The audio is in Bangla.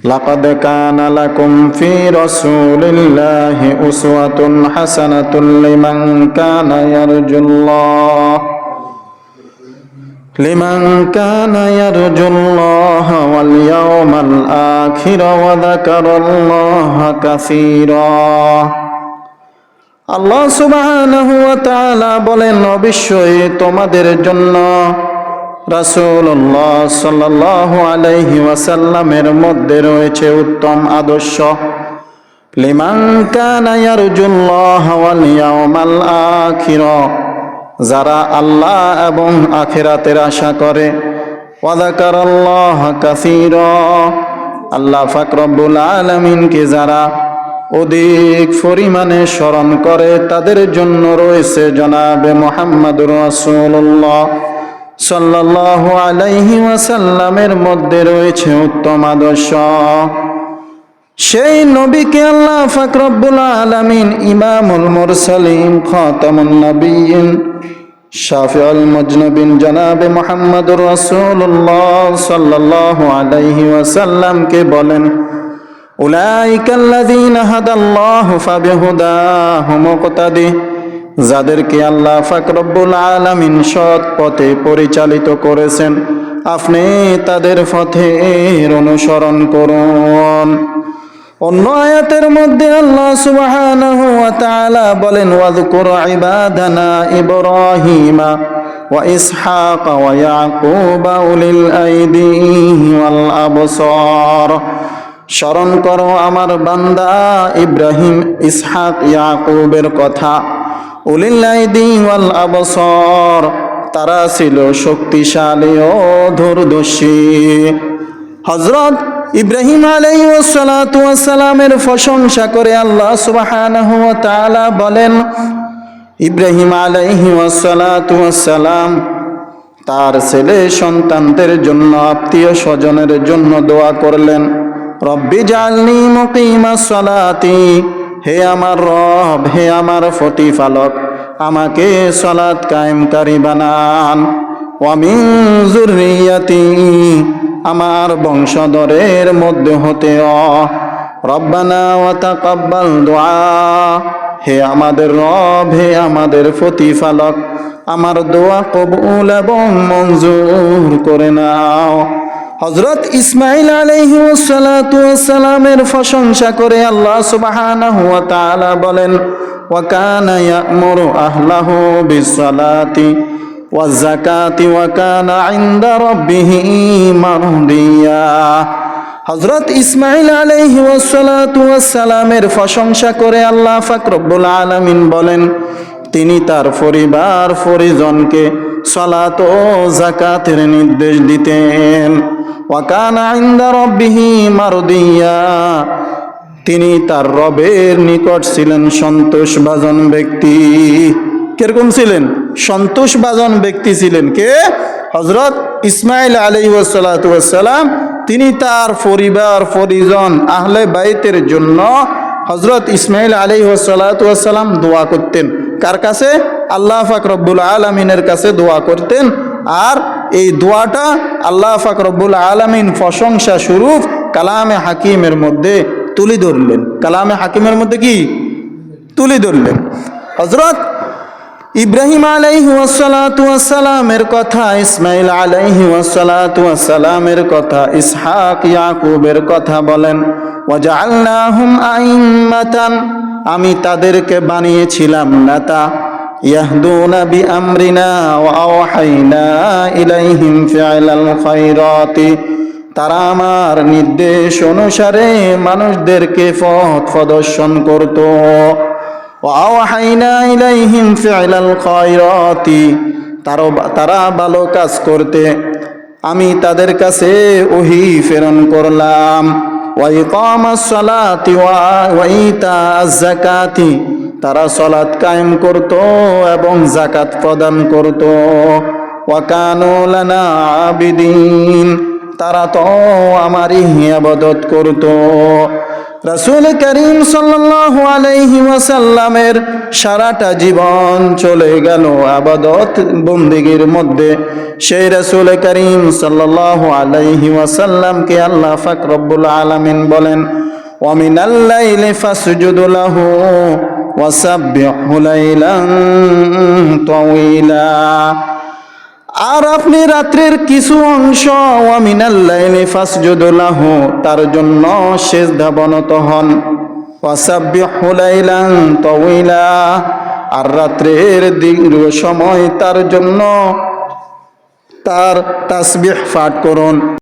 لقد كان لكم في رسول الله أسوة حسنة لمن كان يرجو الله واليوم الآخر وذكر الله كثيرا। আল্লাহ সুবহানাহু ওয়া তাআলা বলেন, অবশ্যই তোমাদের জন্য রাসূলুল্লাহ সাল্লাল্লাহু আলাইহি ওয়াসাল্লামের মধ্যে রয়েছে উত্তম আদর্শ। লিমান কানা ইয়ারজুল্লাহ ওয়াল ইয়াউমাল আখির, যারা আল্লাহ এবং আখিরাতের আশা করে। ওয়া যাকারাল্লাহ কাসীরা, আল্লাহ পাক রব্বুল আলামিনকে যারা অধিক পরিমাণে স্মরণ করে তাদের জন্য রয়েছে জনাবে মুহাম্মদুর রাসূলুল্লাহ সাল্লাল্লাহু আলাইহি ওয়াসাল্লামের মধ্যে রয়েছে উত্তম আদর্শ। সেই নবীকে আল্লাহ পাক রব্বুল আলামিন ইমামুল মুরসালিন খাতামুন নবিয়্যিন শাফিউল মুজনবিন জনাবে মুহাম্মদুর রাসূলুল্লাহ সাল্লাল্লাহু আলাইহি ওয়াসাল্লামকে বলেন, উলাইকাল্লাযীনা হাদাল্লাহু ফাবিহুদাহু মুকতাদি, যাদেরকে আল্লাহ পাক রব্বুল আলামিন সৎ পথে পরিচালিত করেছেন, আপনি তাদের পথের অনুসরণ করুন। অন্য আয়াতের মধ্যে আল্লাহ সুবহানাহু ওয়া তাআলা বলেন, ওয়াযকুর ইবাদানা ইব্রাহিমা ওয়া ইসহাকা ওয়া ইয়াকুবা উলিল আইদি ওয়াল আবসার, স্মরণ করো আমার বান্দা ইব্রাহিম, ইসহাক, ইয়াকুবের কথা। উলিল আইদি ওয়াল আবসার, তারা ছিল শক্তিশালী ও দূরদর্শী। হযরত ইব্রাহিম আলাইহিস সালাতু ওয়াস সালামের প্রশংসা করে আল্লাহ সুবহানাহু ওয়া তাআলা বলেন, ইব্রাহিম আলাইহিস সালাতু ওয়াস সালাম তার ছেলে সন্তানদের জন্য, আত্মীয় স্বজনের জন্য দোয়া করলেন, রব্বি জাআলনি মুকিমাস সালাতি, হে আমার রব, হে আমার প্রতিপালক, আমাকে সালাত কায়েমকারী বানান। ওয়া মিন যুররিয়াতি, আমার বংশধরের মধ্যে হতেও। রব্বানা ওয়া তাকাব্বাল দুআ, হে আমাদের রব, হে আমাদের প্রতিপালক, আমার দোয়া কবুল এবং মঞ্জুর করে নাও। হযরত ইসমাঈল আলাইহিস সালাতু ওয়াস সালামের প্রশংসা করে আল্লাহ সুবহানাহু ওয়া তাআলা বলেন, ওয়া কানা ইয়া'মুরু আহলাহু বিস-সালাতি ওয়াজ যাকাতি ওয়া কানা ইনদা রাব্বিহি মারদিয়া। হযরত ইসমাঈল আলাইহিস সালাতু ওয়াস সালামের প্রশংসা করে আল্লাহ পাক রব্বুল আলামিন বলেন, তিনি তার পরিবার পরিজনকে সালাত ও যাকাতের নির্দেশ দিতেন। ওয়া কানা ইনদা রাব্বিহি মারদিয়া, তিনি তার রবের নিকট ছিলেন সন্তোষভাজন ব্যক্তি। কিরকম ছিলেন? সন্তোষভাজন ব্যক্তি ছিলেন কে? হযরত ইসমাঈল আলাইহিস সালাতু ওয়াস সালাম। তিনি তার পরিবার পরিজন আহলে বাইতের জন্য হযরত ইসমাঈল আলাইহিস সালাতু ওয়াস সালাম দোয়া করতেন। কার কাছে? আল্লাহ পাক রব্বুল আলামিনের কাছে দোয়া করতেন। আর এই দোয়াটা আল্লাহ পাক রব্বুল আলামিন প্রশংসা স্বরূপ কালামে হাকিমের মধ্যে তুলে ধরলেন। কালামে হাকিমের মধ্যে কি তুলে ধরলেন? হযরত ইব্রাহিম আলাইহিস সালাতু ওয়াস সালামের কথা, ইসমাঈল আলাইহিস সালাতু ওয়াস সালামের কথা, ইসহাক ইয়াকুবের কথা বলেন, ওয়াজআলনাহুম আইম্মাতান, আমি তাদেরকে বানিয়েছিলাম নেতা, ইয়াহদুনা বিআমরিনা ওয়া আওহাইনা ইলাইহিম ফিআলাল খায়রাতি, তারা আমার নির্দেশ অনুসারে মানুষদেরকে পথ প্রদর্শন করত। ওয়া আওহাইনা ইলাইহিম ফিআলাল খায়রাতি, তারা ভালো কাজ করতে আমি তাদের কাছে ওহী প্রেরণ করলাম। ওয়া ইকামাস সালাতি ওয়া ইতাআজ যাকাতি, তারা সালাত কায়েম করত এবং যাকাত প্রদান করত। ওয়া কানু লানা আবিদিন, তারা তো আমারই ইবাদত করত। রাসূল করিম সাল্লাল্লাহু আলাইহি ওয়াসাল্লামের সারাটা জীবন চলে গেল ইবাদত বন্দেগীর মধ্যে। সেই রাসূল করিম সাল্লাল্লাহু আলাইহি ওয়াসাল্লামকে আল্লাহ পাক রব্বুল আলামিন বলেন, ওয়া মিনাল লাইলি ফাসজুদ লাহু ওয়াসাব্বিহু লাইলান তাওয়িলা। আর আপনি রাত্রির কিছু অংশ ওয়া মিনাল লাইলি ফাসজুদ লাহু তার জন্য সিজদা অবনত হন, ওয়াসাব্বিহু লাইলান তাওয়িলা আর রাত্রির দীর্ঘ সময় তার জন্য তার তাসবিহ পাঠ করুন।